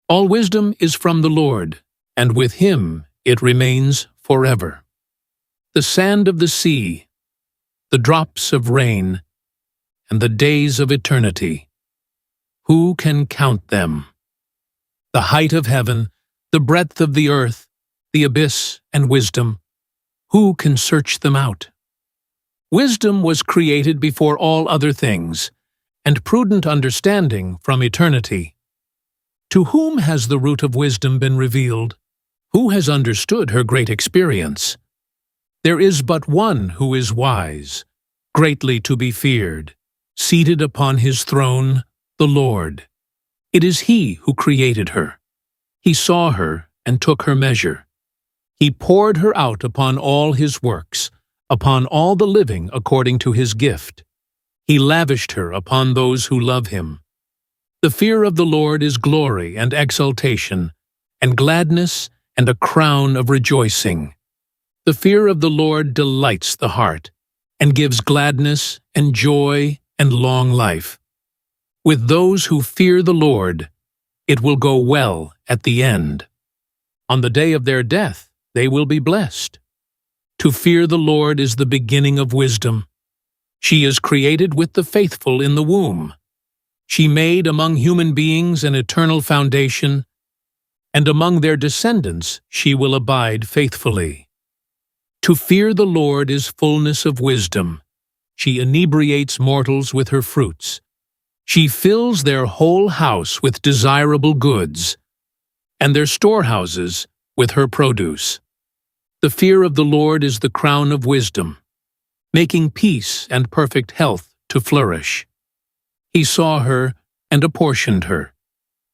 All wisdom is from the Lord, and with him it remains forever. The sand of the sea, the drops of rain, and the days of eternity, who can count them? The height of heaven, the breadth of the earth, the abyss and wisdom, who can search them out? Wisdom was created before all other things, and prudent understanding from eternity. To whom has the root of wisdom been revealed? Who has understood her great experience? There is but one who is wise, greatly to be feared, seated upon his throne, the Lord. It is he who created her. He saw her and took her measure. He poured her out upon all his works, upon all the living according to his gift. He lavished her upon those who love him. The fear of the Lord is glory and exaltation, and gladness and a crown of rejoicing. The fear of the Lord delights the heart, and gives gladness and joy and long life. With those who fear the Lord, it will go well at the end. On the day of their death, they will be blessed. To fear the Lord is the beginning of wisdom. She is created with the faithful in the womb. She made among human beings an eternal foundation, and among their descendants she will abide faithfully. To fear the Lord is fullness of wisdom. She inebriates mortals with her fruits. She fills their whole house with desirable goods, and their storehouses with her produce. The fear of the Lord is the crown of wisdom, making peace and perfect health to flourish. He saw her and apportioned her.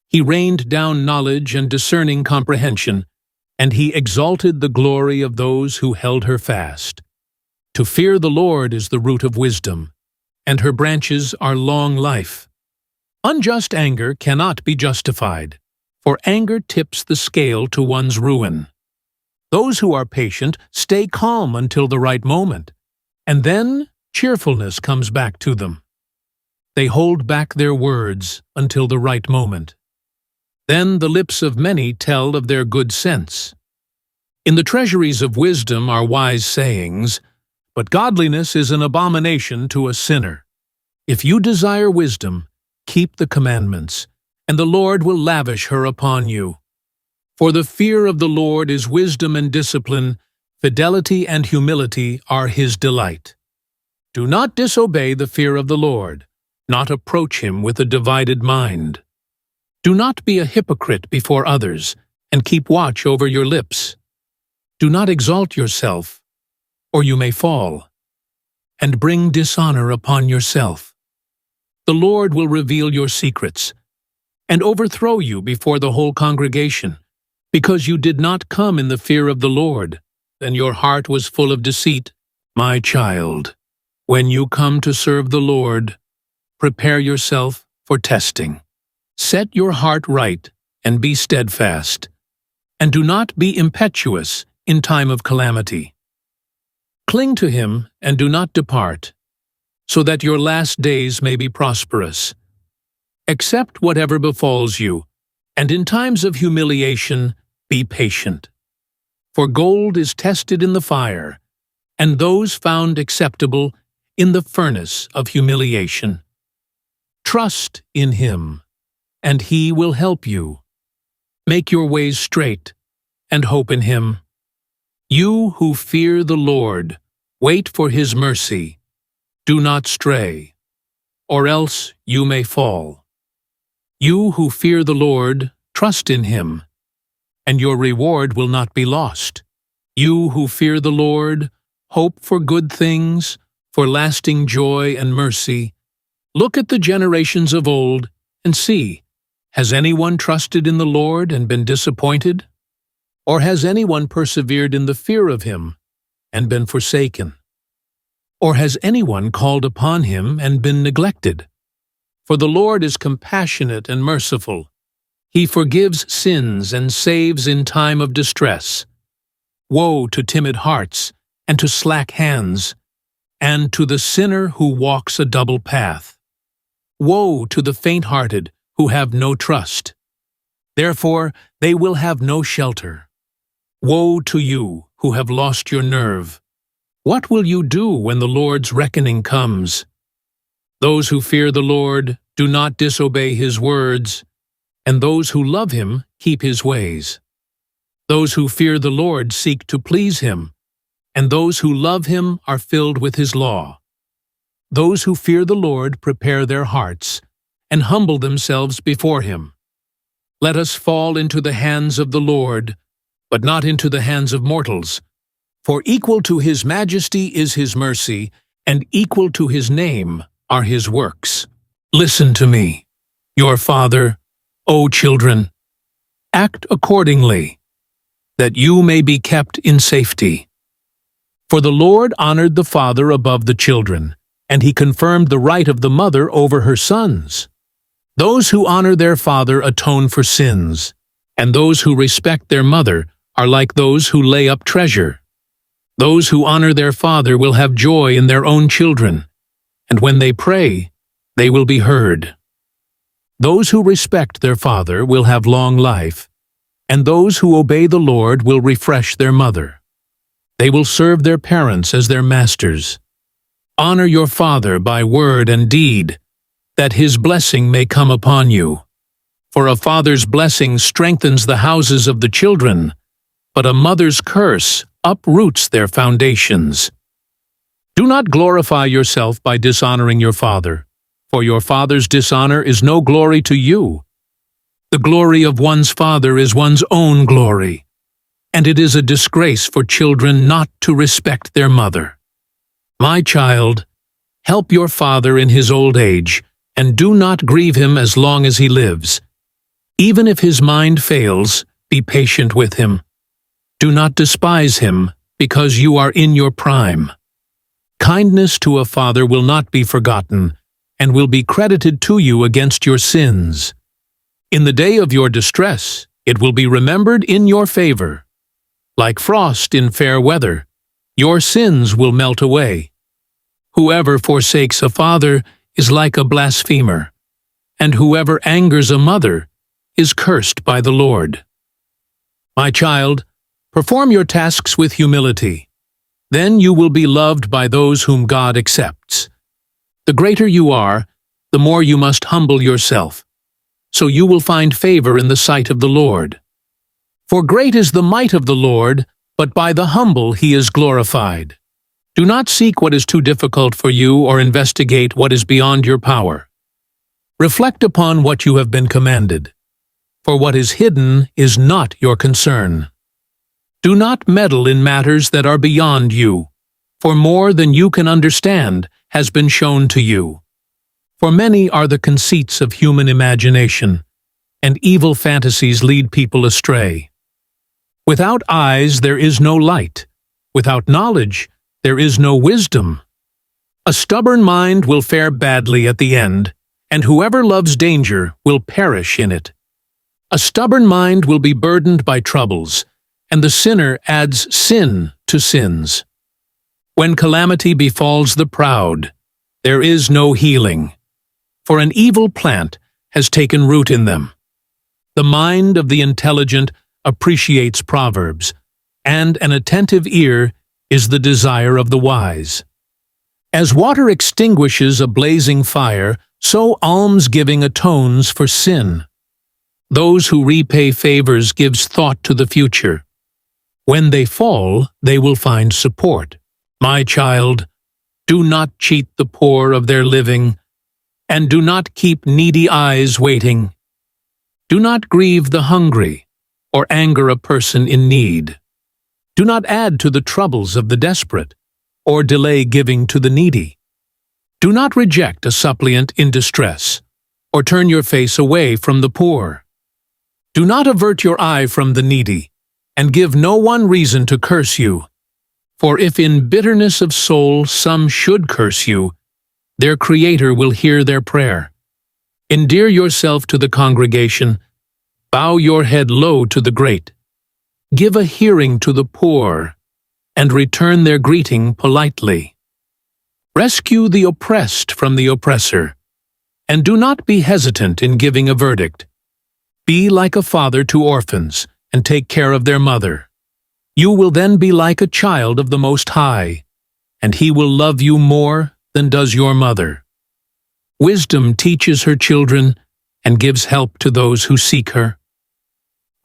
He rained down knowledge and discerning comprehension, and he exalted the glory of those who held her fast. To fear the Lord is the root of wisdom, and her branches are long life. Unjust anger cannot be justified, for anger tips the scale to one's ruin. Those who are patient stay calm until the right moment, and then cheerfulness comes back to them. They hold back their words until the right moment. Then the lips of many tell of their good sense. In the treasuries of wisdom are wise sayings, but godliness is an abomination to a sinner. If you desire wisdom, keep the commandments, and the Lord will lavish her upon you. For the fear of the Lord is wisdom and discipline, fidelity and humility are his delight. Do not disobey the fear of the Lord, not approach him with a divided mind. Do not be a hypocrite before others, and keep watch over your lips. Do not exalt yourself, or you may fall, and bring dishonor upon yourself. The Lord will reveal your secrets, and overthrow you before the whole congregation, because you did not come in the fear of the Lord, and your heart was full of deceit. My child, when you come to serve the Lord, prepare yourself for testing. Set your heart right and be steadfast, and do not be impetuous in time of calamity. Cling to him and do not depart, so that your last days may be prosperous. Accept whatever befalls you, and in times of humiliation be patient. For gold is tested in the fire, and those found acceptable in the furnace of humiliation. Trust in him, and he will help you. Make your ways straight, and hope in him. You who fear the Lord, wait for his mercy. Do not stray, or else you may fall. You who fear the Lord, trust in him, and your reward will not be lost. You who fear the Lord, hope for good things, for lasting joy and mercy. Look at the generations of old, and see, has anyone trusted in the Lord and been disappointed? Or has anyone persevered in the fear of him and been forsaken? Or has anyone called upon him and been neglected? For the Lord is compassionate and merciful. He forgives sins and saves in time of distress. Woe to timid hearts and to slack hands, and to the sinner who walks a double path. Woe to the faint-hearted who have no trust. Therefore, they will have no shelter. Woe to you who have lost your nerve! What will you do when the Lord's reckoning comes? Those who fear the Lord do not disobey his words, and those who love him keep his ways. Those who fear the Lord seek to please him, and those who love him are filled with his law. Those who fear the Lord prepare their hearts, and humble themselves before him. Let us fall into the hands of the Lord, but not into the hands of mortals. For equal to his majesty is his mercy, and equal to his name are his works. Listen to me, your father, O children. Act accordingly, that you may be kept in safety. For the Lord honored the father above the children, and he confirmed the right of the mother over her sons. Those who honor their father atone for sins, and those who respect their mother are like those who lay up treasure. Those who honor their father will have joy in their own children, and when they pray, they will be heard. Those who respect their father will have long life, and those who obey the Lord will refresh their mother. They will serve their parents as their masters. Honor your father by word and deed, that his blessing may come upon you. For a father's blessing strengthens the houses of the children, but a mother's curse uproots their foundations. Do not glorify yourself by dishonoring your father, for your father's dishonor is no glory to you. The glory of one's father is one's own glory, and it is a disgrace for children not to respect their mother. My child, help your father in his old age, and do not grieve him as long as he lives. Even if his mind fails, be patient with him. Do not despise him, because you are in your prime. Kindness to a father will not be forgotten, and will be credited to you against your sins. In the day of your distress, it will be remembered in your favor. Like frost in fair weather, your sins will melt away. Whoever forsakes a father is like a blasphemer, and whoever angers a mother is cursed by the Lord. My child, perform your tasks with humility. Then you will be loved by those whom God accepts. The greater you are, the more you must humble yourself, so you will find favor in the sight of the Lord. For great is the might of the Lord, but by the humble he is glorified. Do not seek what is too difficult for you or investigate what is beyond your power. Reflect upon what you have been commanded, for what is hidden is not your concern. Do not meddle in matters that are beyond you, for more than you can understand has been shown to you. For many are the conceits of human imagination, and evil fantasies lead people astray. Without eyes there is no light, without knowledge there is no wisdom. A stubborn mind will fare badly at the end, and whoever loves danger will perish in it. A stubborn mind will be burdened by troubles, and the sinner adds sin to sins. When calamity befalls the proud, there is no healing, for an evil plant has taken root in them. The mind of the intelligent appreciates proverbs, and an attentive ear is the desire of the wise. As water extinguishes a blazing fire, so almsgiving atones for sin. Those who repay favors gives thought to the future. When they fall, they will find support. My child, do not cheat the poor of their living, and do not keep needy eyes waiting. Do not grieve the hungry, or anger a person in need. Do not add to the troubles of the desperate, or delay giving to the needy. Do not reject a suppliant in distress, or turn your face away from the poor. Do not avert your eye from the needy, and give no one reason to curse you. For if in bitterness of soul some should curse you, their Creator will hear their prayer. Endear yourself to the congregation, bow your head low to the great. Give a hearing to the poor, and return their greeting politely. Rescue the oppressed from the oppressor, and do not be hesitant in giving a verdict. Be like a father to orphans, and take care of their mother. You will then be like a child of the Most High, and He will love you more than does your mother. Wisdom teaches her children and gives help to those who seek her.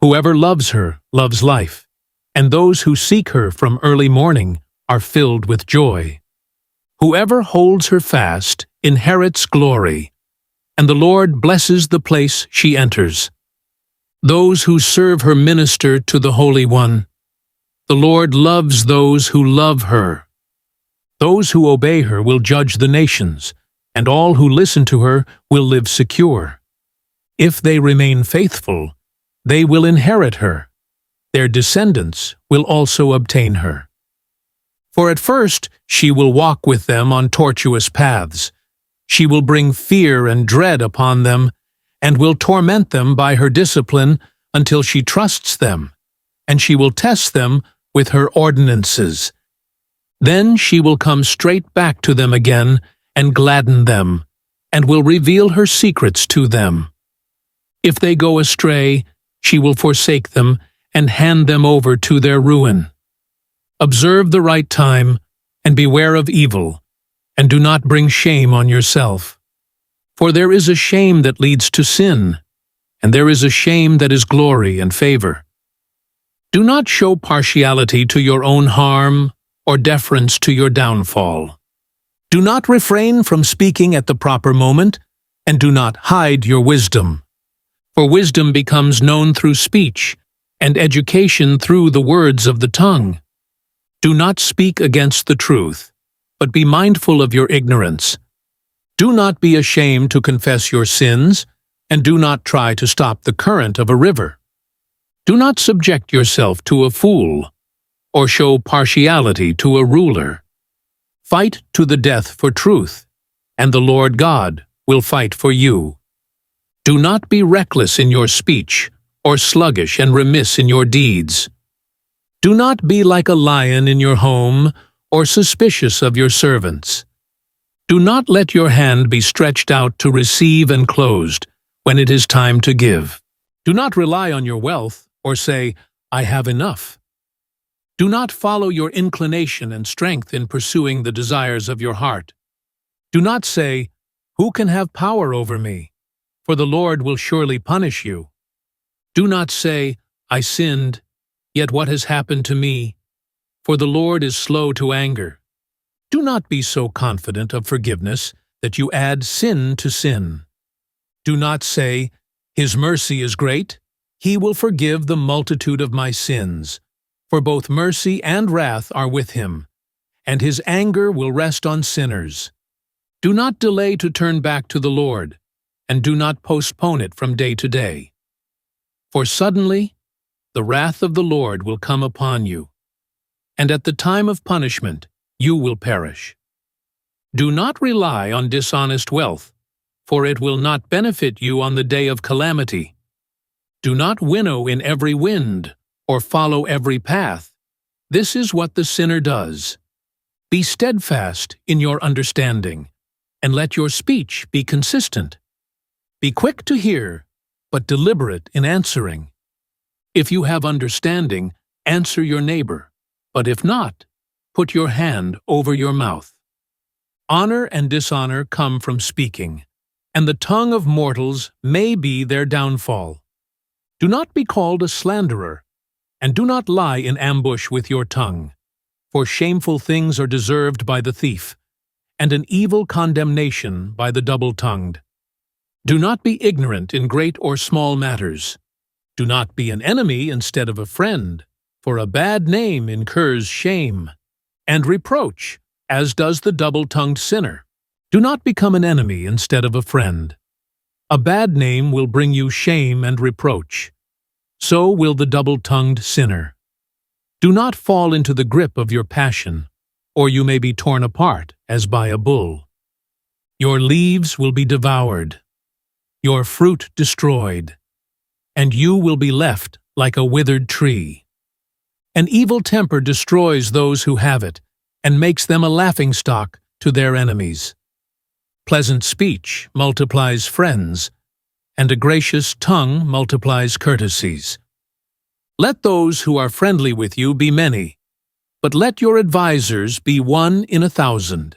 Whoever loves her loves life, and those who seek her from early morning are filled with joy. Whoever holds her fast inherits glory, and the Lord blesses the place she enters. Those who serve her minister to the Holy One. The Lord loves those who love her. Those who obey her will judge the nations, and all who listen to her will live secure. If they remain faithful, they will inherit her. Their descendants will also obtain her. For at first she will walk with them on tortuous paths. She will bring fear and dread upon them, and will torment them by her discipline until she trusts them, and she will test them with her ordinances. Then she will come straight back to them again and gladden them, and will reveal her secrets to them. If they go astray, she will forsake them and hand them over to their ruin. Observe the right time, and beware of evil, and do not bring shame on yourself. For there is a shame that leads to sin, and there is a shame that is glory and favor. Do not show partiality to your own harm, or deference to your downfall. Do not refrain from speaking at the proper moment, and do not hide your wisdom. For wisdom becomes known through speech, and education through the words of the tongue. Do not speak against the truth, but be mindful of your ignorance. Do not be ashamed to confess your sins, and do not try to stop the current of a river. Do not subject yourself to a fool, or show partiality to a ruler. Fight to the death for truth, and the Lord God will fight for you. Do not be reckless in your speech, or sluggish and remiss in your deeds. Do not be like a lion in your home, or suspicious of your servants. Do not let your hand be stretched out to receive and closed when it is time to give. Do not rely on your wealth, or say, I have enough. Do not follow your inclination and strength in pursuing the desires of your heart. Do not say, Who can have power over me? For the Lord will surely punish you. Do not say, I sinned, yet what has happened to me? For the Lord is slow to anger. Do not be so confident of forgiveness that you add sin to sin. Do not say, His mercy is great, He will forgive the multitude of my sins. For both mercy and wrath are with Him, and His anger will rest on sinners. Do not delay to turn back to the Lord, and do not postpone it from day to day. For suddenly the wrath of the Lord will come upon you, and at the time of punishment you will perish. Do not rely on dishonest wealth, for it will not benefit you on the day of calamity. Do not winnow in every wind, or follow every path. This is what the sinner does. Be steadfast in your understanding, and let your speech be consistent. Be quick to hear, but deliberate in answering. If you have understanding, answer your neighbor, but if not, put your hand over your mouth. Honor and dishonor come from speaking, and the tongue of mortals may be their downfall. Do not be called a slanderer, and do not lie in ambush with your tongue, for shameful things are deserved by the thief, and an evil condemnation by the double-tongued. Do not be ignorant in great or small matters. Do not be an enemy instead of a friend, for a bad name incurs shame and reproach, as does the double-tongued sinner. Do not become an enemy instead of a friend. A bad name will bring you shame and reproach. So will the double-tongued sinner. Do not fall into the grip of your passion, or you may be torn apart as by a bull. Your leaves will be devoured, your fruit destroyed, and you will be left like a withered tree. An evil temper destroys those who have it, and makes them a laughingstock to their enemies. Pleasant speech multiplies friends, and a gracious tongue multiplies courtesies. Let those who are friendly with you be many, but let your advisers be 1 in 1,000.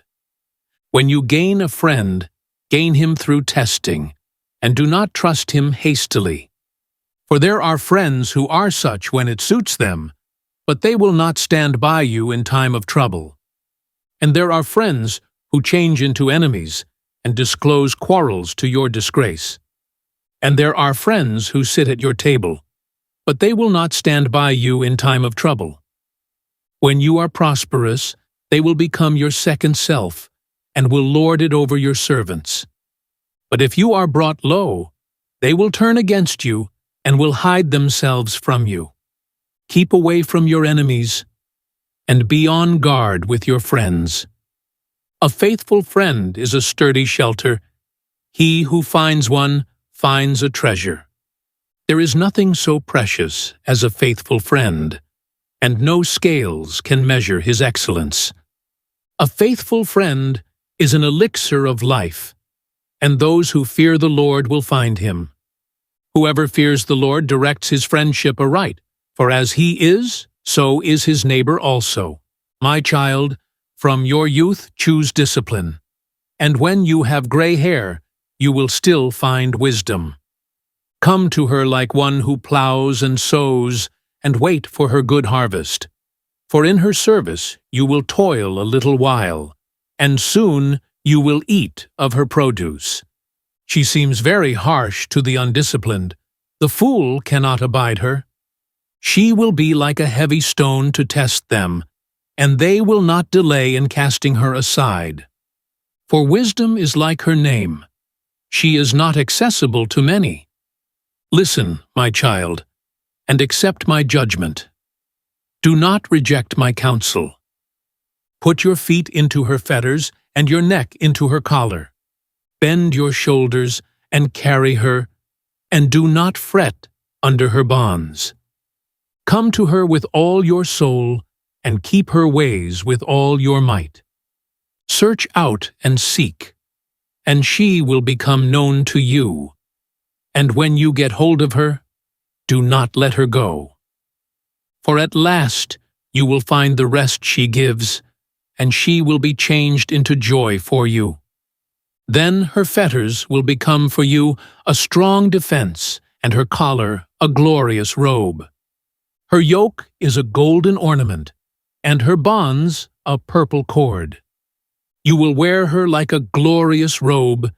When you gain a friend, gain him through testing, and do not trust him hastily. For there are friends who are such when it suits them, but they will not stand by you in time of trouble. And there are friends who change into enemies and disclose quarrels to your disgrace. And there are friends who sit at your table, but they will not stand by you in time of trouble. When you are prosperous, they will become your second self, and will lord it over your servants. But if you are brought low, they will turn against you and will hide themselves from you. Keep away from your enemies, and be on guard with your friends. A faithful friend is a sturdy shelter. He who finds one finds a treasure. There is nothing so precious as a faithful friend, and no scales can measure his excellence. A faithful friend is an elixir of life, and those who fear the Lord will find him. Whoever fears the Lord directs his friendship aright, for as he is, so is his neighbor also. My child, from your youth choose discipline, and when you have gray hair, you will still find wisdom. Come to her like one who plows and sows, and wait for her good harvest. For in her service you will toil a little while, and soon you will eat of her produce. She seems very harsh to the undisciplined. The fool cannot abide her. She will be like a heavy stone to test them, and they will not delay in casting her aside. For wisdom is like her name. She is not accessible to many. Listen, my child, and accept my judgment. Do not reject my counsel. Put your feet into her fetters and your neck into her collar. Bend your shoulders and carry her, and do not fret under her bonds. Come to her with all your soul, and keep her ways with all your might. Search out and seek, and she will become known to you. And when you get hold of her, do not let her go. For at last you will find the rest she gives, and she will be changed into joy for you. Then her fetters will become for you a strong defense, and her collar a glorious robe. Her yoke is a golden ornament, and her bonds a purple cord. You will wear her like a glorious robe,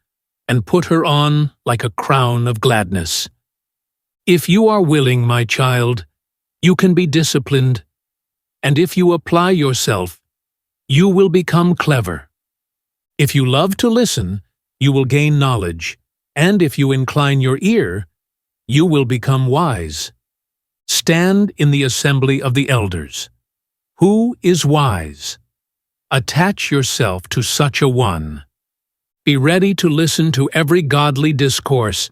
and put her on like a crown of gladness. If you are willing, my child, you can be disciplined, and if you apply yourself, you will become clever. If you love to listen, you will gain knowledge, and if you incline your ear, you will become wise. Stand in the assembly of the elders. Who is wise? Attach yourself to such a one. Be ready to listen to every godly discourse,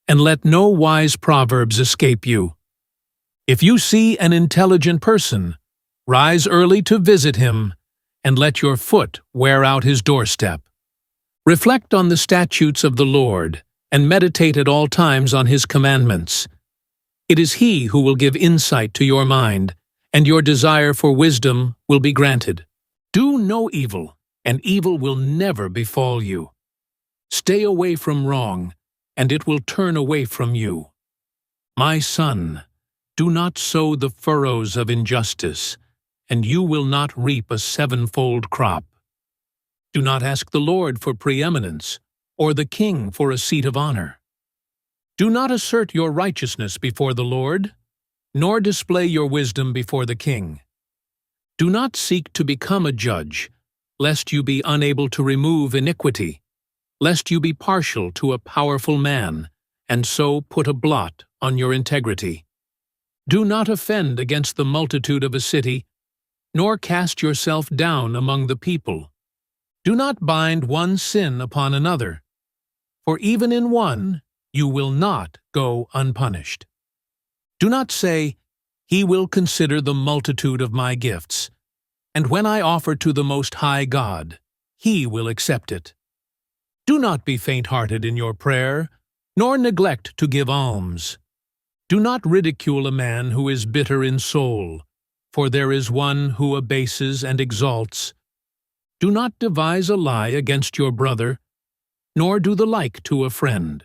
and let no wise proverbs escape you. If you see an intelligent person, rise early to visit him, and let your foot wear out his doorstep. Reflect on the statutes of the Lord, and meditate at all times on his commandments. It is he who will give insight to your mind, and your desire for wisdom will be granted. Do no evil, and evil will never befall you. Stay away from wrong, and it will turn away from you. My son, do not sow the furrows of injustice, and you will not reap a sevenfold crop. Do not ask the Lord for preeminence, or the king for a seat of honor. Do not assert your righteousness before the Lord, nor display your wisdom before the king. Do not seek to become a judge, lest you be unable to remove iniquity, lest you be partial to a powerful man, and so put a blot on your integrity. Do not offend against the multitude of a city, nor cast yourself down among the people. Do not bind one sin upon another, for even in one you will not go unpunished. Do not say, "He will consider the multitude of my gifts, and when I offer to the Most High God, He will accept it." Do not be faint-hearted in your prayer, nor neglect to give alms. Do not ridicule a man who is bitter in soul, for there is one who abases and exalts. Do not devise a lie against your brother, nor do the like to a friend.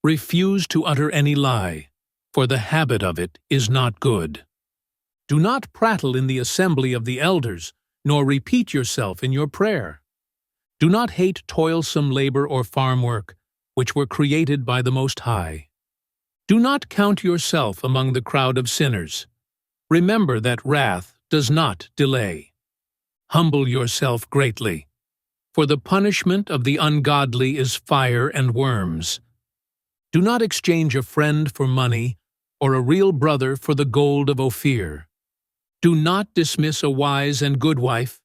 Refuse to utter any lie, for the habit of it is not good. Do not prattle in the assembly of the elders, nor repeat yourself in your prayer. Do not hate toilsome labor or farm work, which were created by the Most High. Do not count yourself among the crowd of sinners. Remember that wrath does not delay. Humble yourself greatly, for the punishment of the ungodly is fire and worms. Do not exchange a friend for money, or a real brother for the gold of Ophir. Do not dismiss a wise and good wife,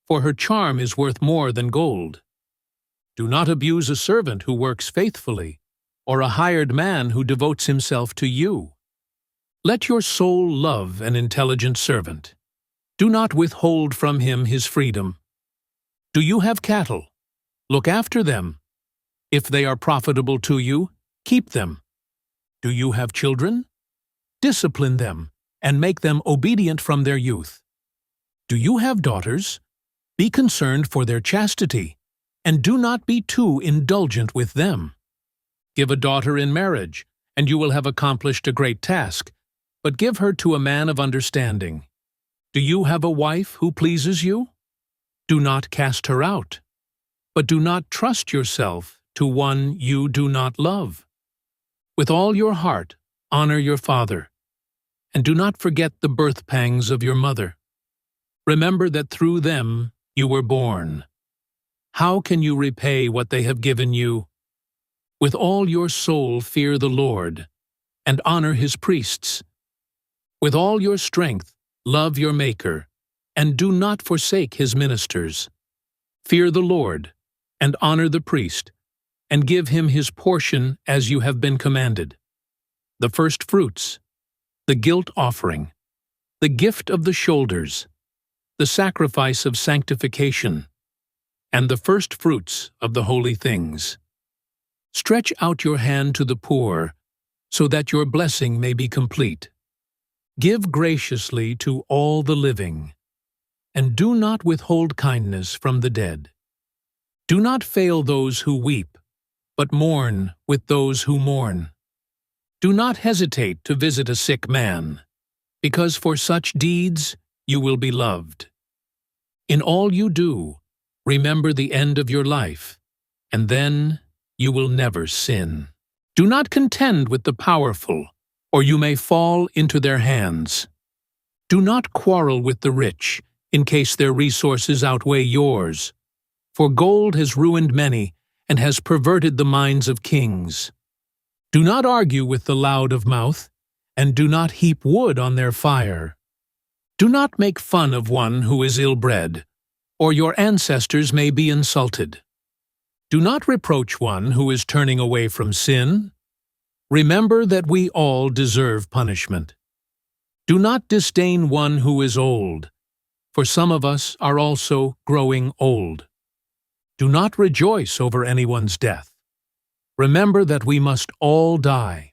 for her charm is worth more than gold. Do not abuse a servant who works faithfully, or a hired man who devotes himself to you. Let your soul love an intelligent servant. Do not withhold from him his freedom. Do you have cattle? Look after them. If they are profitable to you, keep them. Do you have children? Discipline them, and make them obedient from their youth. Do you have daughters? Be concerned for their chastity, and do not be too indulgent with them. Give a daughter in marriage, and you will have accomplished a great task, but give her to a man of understanding. Do you have a wife who pleases you? Do not cast her out, but do not trust yourself to one you do not love. With all your heart, honor your father, and do not forget the birth pangs of your mother. Remember that through them you were born. How can you repay what they have given you? With all your soul fear the Lord, and honor his priests. With all your strength love your Maker, and do not forsake his ministers. Fear the Lord, and honor the priest, and give him his portion as you have been commanded. The first fruits, the guilt offering, the gift of the shoulders, the sacrifice of sanctification, and the first fruits of the holy things. Stretch out your hand to the poor, so that your blessing may be complete. Give graciously to all the living, and do not withhold kindness from the dead. Do not fail those who weep, but mourn with those who mourn. Do not hesitate to visit a sick man, because for such deeds you will be loved. In all you do, remember the end of your life, and then you will never sin. Do not contend with the powerful, or you may fall into their hands. Do not quarrel with the rich, in case their resources outweigh yours. For gold has ruined many, and has perverted the minds of kings. Do not argue with the loud of mouth, and do not heap wood on their fire. Do not make fun of one who is ill-bred, or your ancestors may be insulted. Do not reproach one who is turning away from sin. Remember that we all deserve punishment. Do not disdain one who is old, for some of us are also growing old. Do not rejoice over anyone's death. Remember that we must all die.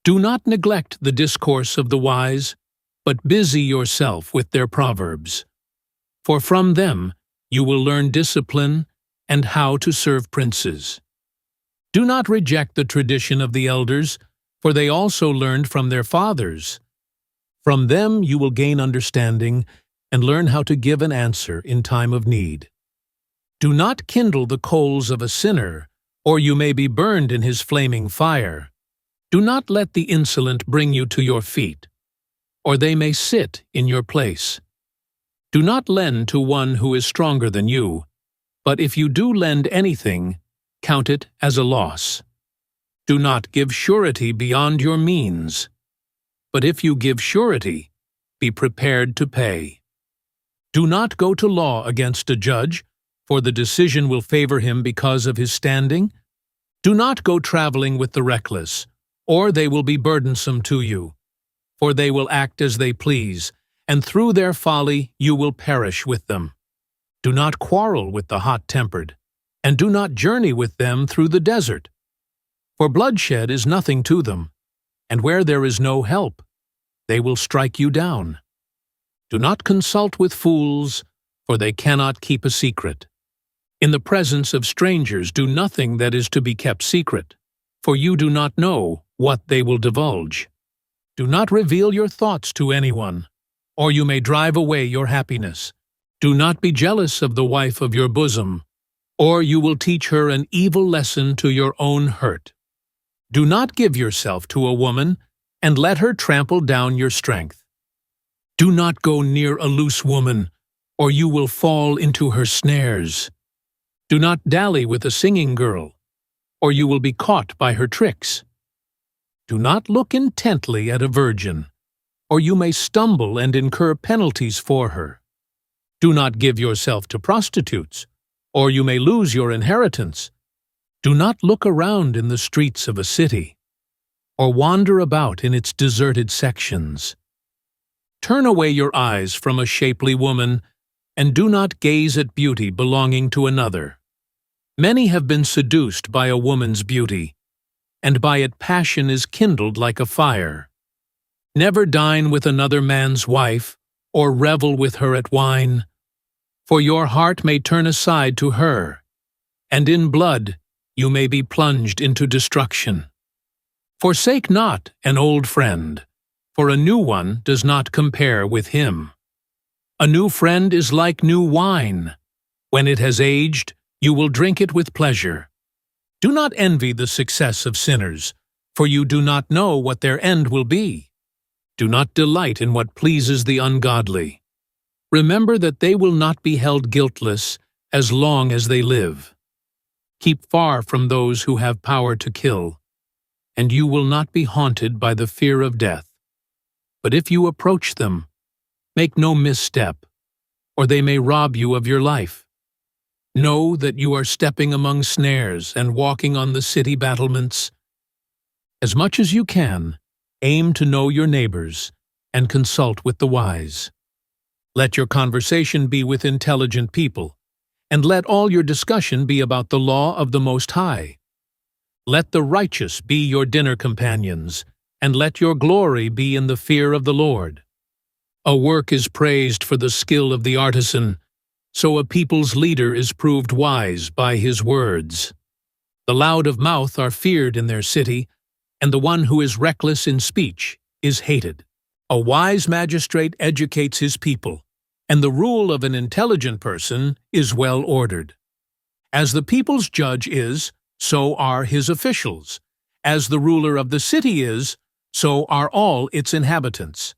Do not neglect the discourse of the wise, but busy yourself with their proverbs. For from them you will learn discipline and how to serve princes. Do not reject the tradition of the elders, for they also learned from their fathers. From them you will gain understanding and learn how to give an answer in time of need. Do not kindle the coals of a sinner, or you may be burned in his flaming fire. Do not let the insolent bring you to your feet, or they may sit in your place. Do not lend to one who is stronger than you, but if you do lend anything, count it as a loss. Do not give surety beyond your means, but if you give surety, be prepared to pay. Do not go to law against a judge, for the decision will favor him because of his standing. Do not go traveling with the reckless, or they will be burdensome to you, for they will act as they please, and through their folly you will perish with them. Do not quarrel with the hot-tempered, and do not journey with them through the desert. For bloodshed is nothing to them, and where there is no help, they will strike you down. Do not consult with fools, for they cannot keep a secret. In the presence of strangers do nothing that is to be kept secret, for you do not know what they will divulge. Do not reveal your thoughts to anyone, or you may drive away your happiness. Do not be jealous of the wife of your bosom, or you will teach her an evil lesson to your own hurt. Do not give yourself to a woman, and let her trample down your strength. Do not go near a loose woman, or you will fall into her snares. Do not dally with a singing girl, or you will be caught by her tricks. Do not look intently at a virgin, or you may stumble and incur penalties for her. Do not give yourself to prostitutes, or you may lose your inheritance. Do not look around in the streets of a city, or wander about in its deserted sections. Turn away your eyes from a shapely woman, and do not gaze at beauty belonging to another. Many have been seduced by a woman's beauty, and by it passion is kindled like a fire. Never dine with another man's wife, or revel with her at wine, for your heart may turn aside to her, and in blood you may be plunged into destruction. Forsake not an old friend, for a new one does not compare with him. A new friend is like new wine. When it has aged, you will drink it with pleasure. Do not envy the success of sinners, for you do not know what their end will be. Do not delight in what pleases the ungodly. Remember that they will not be held guiltless as long as they live. Keep far from those who have power to kill, and you will not be haunted by the fear of death. But if you approach them, make no misstep, or they may rob you of your life. Know that you are stepping among snares and walking on the city battlements. As much as you can, aim to know your neighbors and consult with the wise. Let your conversation be with intelligent people, and let all your discussion be about the law of the Most High. Let the righteous be your dinner companions, and let your glory be in the fear of the Lord. A work is praised for the skill of the artisan, so a people's leader is proved wise by his words. The loud of mouth are feared in their city, and the one who is reckless in speech is hated. A wise magistrate educates his people, and the rule of an intelligent person is well ordered. As the people's judge is, so are his officials. As the ruler of the city is, so are all its inhabitants.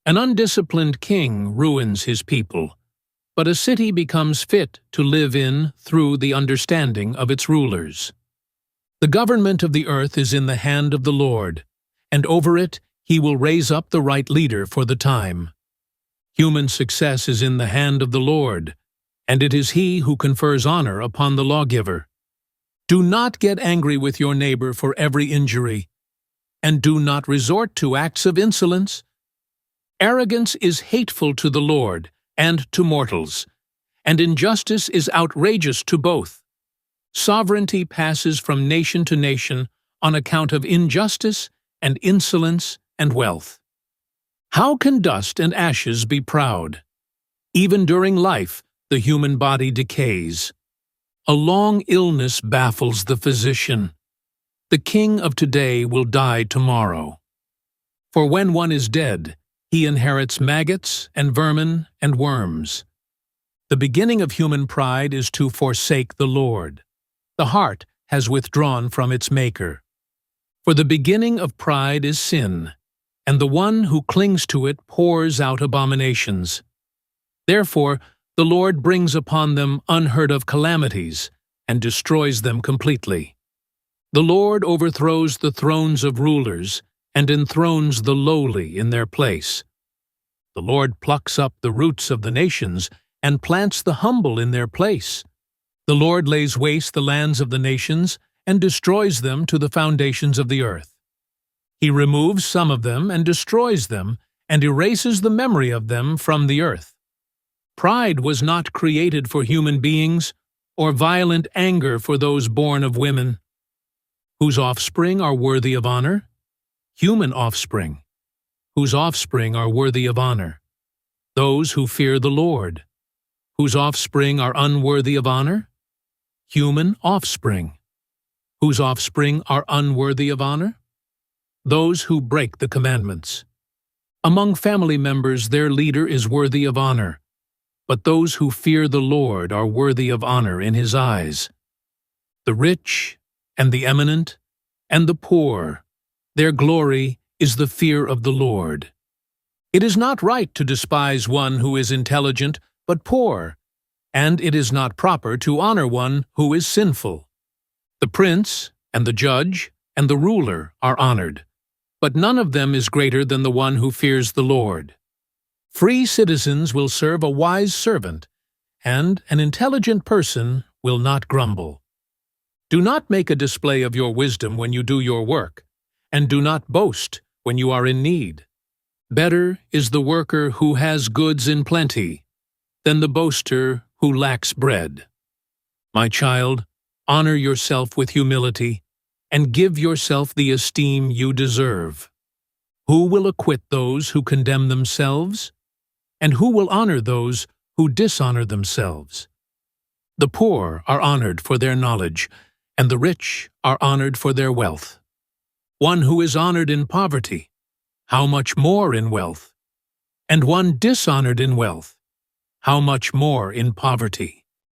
An undisciplined king ruins his people, but a city becomes fit to live in through the understanding of its rulers. The government of the earth is in the hand of the Lord, and over it he will raise up the right leader for the time. Human success is in the hand of the Lord, and it is he who confers honor upon the lawgiver. Do not get angry with your neighbor for every injury, and do not resort to acts of insolence. Arrogance is hateful to the Lord and to mortals, and injustice is outrageous to both. Sovereignty passes from nation to nation on account of injustice and insolence and wealth. How can dust and ashes be proud? Even during life, the human body decays. A long illness baffles the physician. The king of today will die tomorrow. For when one is dead, he inherits maggots and vermin and worms. The beginning of human pride is to forsake the Lord. The heart has withdrawn from its Maker. For the beginning of pride is sin, and the one who clings to it pours out abominations. Therefore, the Lord brings upon them unheard-of calamities and destroys them completely. The Lord overthrows the thrones of rulers and enthrones the lowly in their place. The Lord plucks up the roots of the nations and plants the humble in their place. The Lord lays waste the lands of the nations and destroys them to the foundations of the earth. He removes some of them and destroys them and erases the memory of them from the earth. Pride was not created for human beings, or violent anger for those born of women. whose offspring are worthy of honor? Human offspring, whose offspring are worthy of honor. Those who fear the Lord, whose offspring are unworthy of honor? Human offspring, whose offspring are unworthy of honor? Those who break the commandments. Among family members their leader is worthy of honor, but those who fear the Lord are worthy of honor in his eyes. The rich and the eminent and the poor, their glory is the fear of the Lord. It is not right to despise one who is intelligent but poor, and it is not proper to honor one who is sinful. The prince and the judge and the ruler are honored, but none of them is greater than the one who fears the Lord. Free citizens will serve a wise servant, and an intelligent person will not grumble. Do not make a display of your wisdom when you do your work, and do not boast when you are in need. Better is the worker who has goods in plenty than the boaster who lacks bread. My child, honor yourself with humility, and give yourself the esteem you deserve. Who will acquit those who condemn themselves? And who will honor those who dishonor themselves? The poor are honored for their knowledge, and the rich are honored for their wealth. One who is honored in poverty, how much more in wealth? And one dishonored in wealth, how much more in poverty?